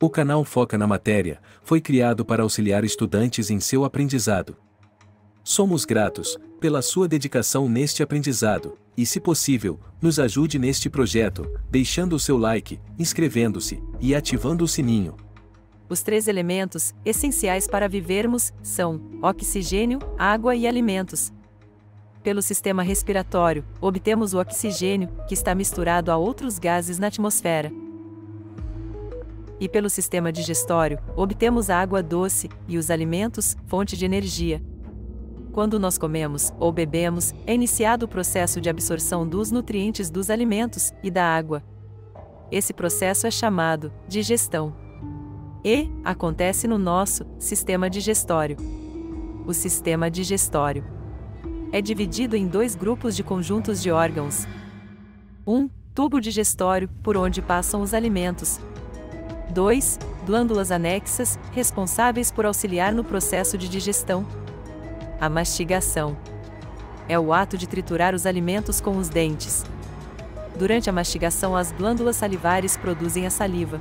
O canal Foca na Matéria foi criado para auxiliar estudantes em seu aprendizado. Somos gratos pela sua dedicação neste aprendizado, e se possível, nos ajude neste projeto, deixando o seu like, inscrevendo-se e ativando o sininho. Os 3 elementos essenciais para vivermos são oxigênio, água e alimentos. Pelo sistema respiratório, obtemos o oxigênio, que está misturado a outros gases na atmosfera. E pelo sistema digestório, obtemos a água doce e os alimentos, fonte de energia. Quando nós comemos ou bebemos, é iniciado o processo de absorção dos nutrientes dos alimentos e da água. Esse processo é chamado digestão. E acontece no nosso sistema digestório. O sistema digestório é dividido em 2 grupos de conjuntos de órgãos. Tubo digestório, por onde passam os alimentos. 2. Glândulas anexas, responsáveis por auxiliar no processo de digestão. A mastigação é o ato de triturar os alimentos com os dentes. Durante a mastigação, as glândulas salivares produzem a saliva.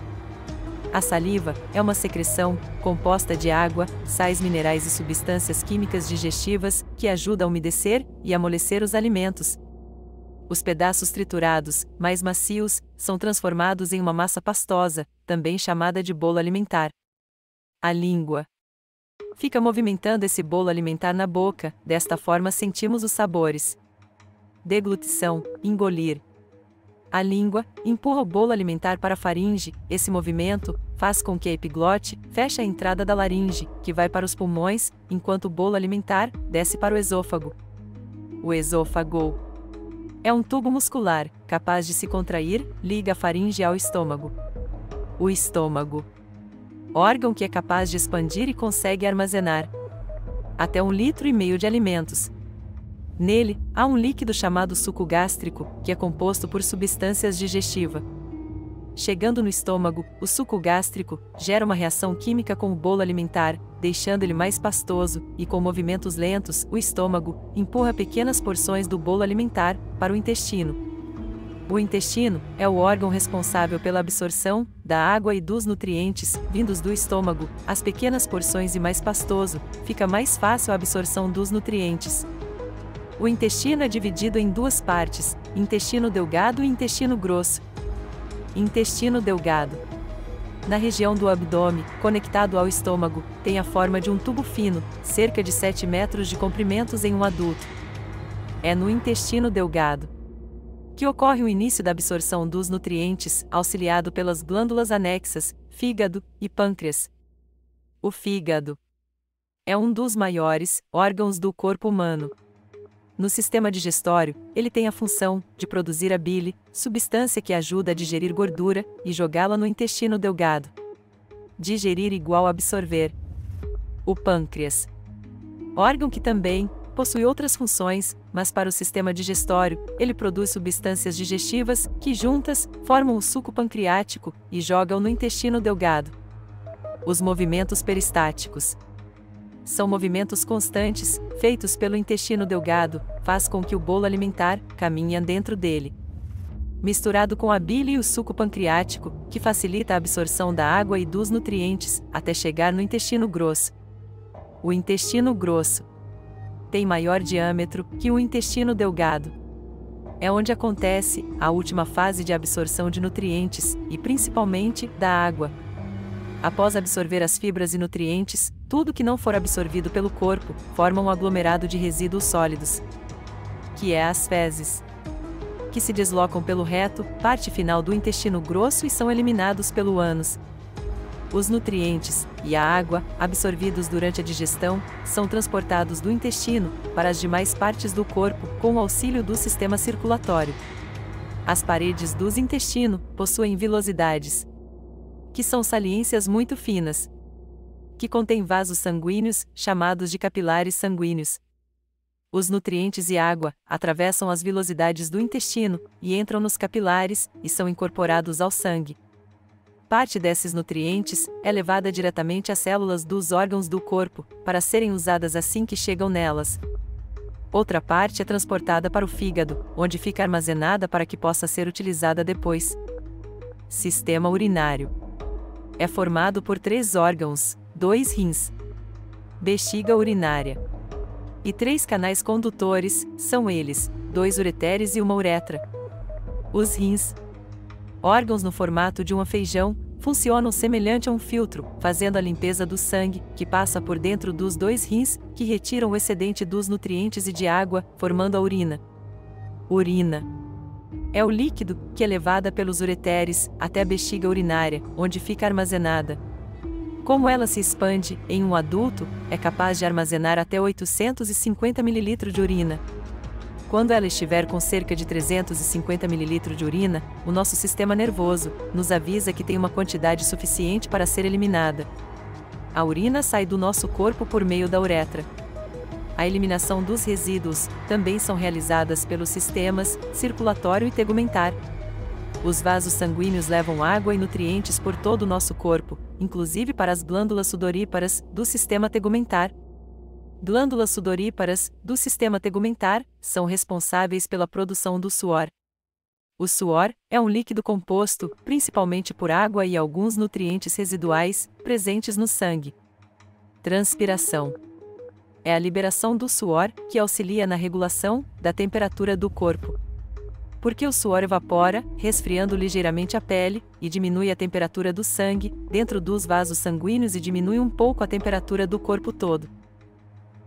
A saliva é uma secreção composta de água, sais minerais e substâncias químicas digestivas que ajuda a umedecer e amolecer os alimentos. Os pedaços triturados, mais macios, são transformados em uma massa pastosa, também chamada de bolo alimentar. A língua fica movimentando esse bolo alimentar na boca, desta forma sentimos os sabores. Deglutição, engolir. A língua empurra o bolo alimentar para a faringe, esse movimento faz com que a epiglote feche a entrada da laringe, que vai para os pulmões, enquanto o bolo alimentar desce para o esôfago. O esôfago é um tubo muscular, capaz de se contrair, liga a faringe ao estômago. O estômago, órgão que é capaz de expandir e consegue armazenar até 1,5 litro de alimentos. Nele, há um líquido chamado suco gástrico, que é composto por substâncias digestivas. Chegando no estômago, o suco gástrico gera uma reação química com o bolo alimentar, deixando ele mais pastoso, e com movimentos lentos, o estômago empurra pequenas porções do bolo alimentar para o intestino. O intestino é o órgão responsável pela absorção da água e dos nutrientes vindos do estômago. As pequenas porções e mais pastoso, fica mais fácil a absorção dos nutrientes. O intestino é dividido em 2 partes, intestino delgado e intestino grosso. Intestino delgado. Na região do abdômen, conectado ao estômago, tem a forma de um tubo fino, cerca de 7 metros de comprimento em um adulto. É no intestino delgado que ocorre o início da absorção dos nutrientes, auxiliado pelas glândulas anexas, fígado e pâncreas. O fígado é um dos maiores órgãos do corpo humano. No sistema digestório, ele tem a função de produzir a bile, substância que ajuda a digerir gordura e jogá-la no intestino delgado. Digerir igual absorver. O pâncreas, órgão que também possui outras funções, mas para o sistema digestório, ele produz substâncias digestivas que juntas formam o suco pancreático e jogam no intestino delgado. Os movimentos peristáticos são movimentos constantes, feitos pelo intestino delgado, faz com que o bolo alimentar caminhe dentro dele. Misturado com a bile e o suco pancreático, que facilita a absorção da água e dos nutrientes, até chegar no intestino grosso. O intestino grosso tem maior diâmetro que o intestino delgado. É onde acontece a última fase de absorção de nutrientes, e principalmente da água. Após absorver as fibras e nutrientes, tudo que não for absorvido pelo corpo forma um aglomerado de resíduos sólidos, que é as fezes, que se deslocam pelo reto, parte final do intestino grosso, e são eliminados pelo ânus. Os nutrientes e a água, absorvidos durante a digestão, são transportados do intestino para as demais partes do corpo com o auxílio do sistema circulatório. As paredes do intestino possuem vilosidades, que são saliências muito finas, que contêm vasos sanguíneos, chamados de capilares sanguíneos. Os nutrientes e água atravessam as vilosidades do intestino e entram nos capilares e são incorporados ao sangue. Parte desses nutrientes é levada diretamente às células dos órgãos do corpo, para serem usadas assim que chegam nelas. Outra parte é transportada para o fígado, onde fica armazenada para que possa ser utilizada depois. Sistema urinário. é formado por 3 órgãos, 2 rins, bexiga urinária e 3 canais condutores, são eles, 2 ureteres e uma uretra. Os rins, órgãos no formato de um feijão, funcionam semelhante a um filtro, fazendo a limpeza do sangue, que passa por dentro dos 2 rins, que retiram o excedente dos nutrientes e de água, formando a urina. Urina é o líquido que é levada pelos ureteres até a bexiga urinária, onde fica armazenada. Como ela se expande, em um adulto, é capaz de armazenar até 850 ml de urina. Quando ela estiver com cerca de 350 ml de urina, o nosso sistema nervoso nos avisa que tem uma quantidade suficiente para ser eliminada. A urina sai do nosso corpo por meio da uretra. A eliminação dos resíduos também são realizadas pelos sistemas circulatório e tegumentar. Os vasos sanguíneos levam água e nutrientes por todo o nosso corpo, inclusive para as glândulas sudoríparas do sistema tegumentar. Glândulas sudoríparas do sistema tegumentar são responsáveis pela produção do suor. O suor é um líquido composto principalmente por água e alguns nutrientes residuais presentes no sangue. Transpiração é a liberação do suor que auxilia na regulação da temperatura do corpo. Porque o suor evapora, resfriando ligeiramente a pele, e diminui a temperatura do sangue dentro dos vasos sanguíneos e diminui um pouco a temperatura do corpo todo.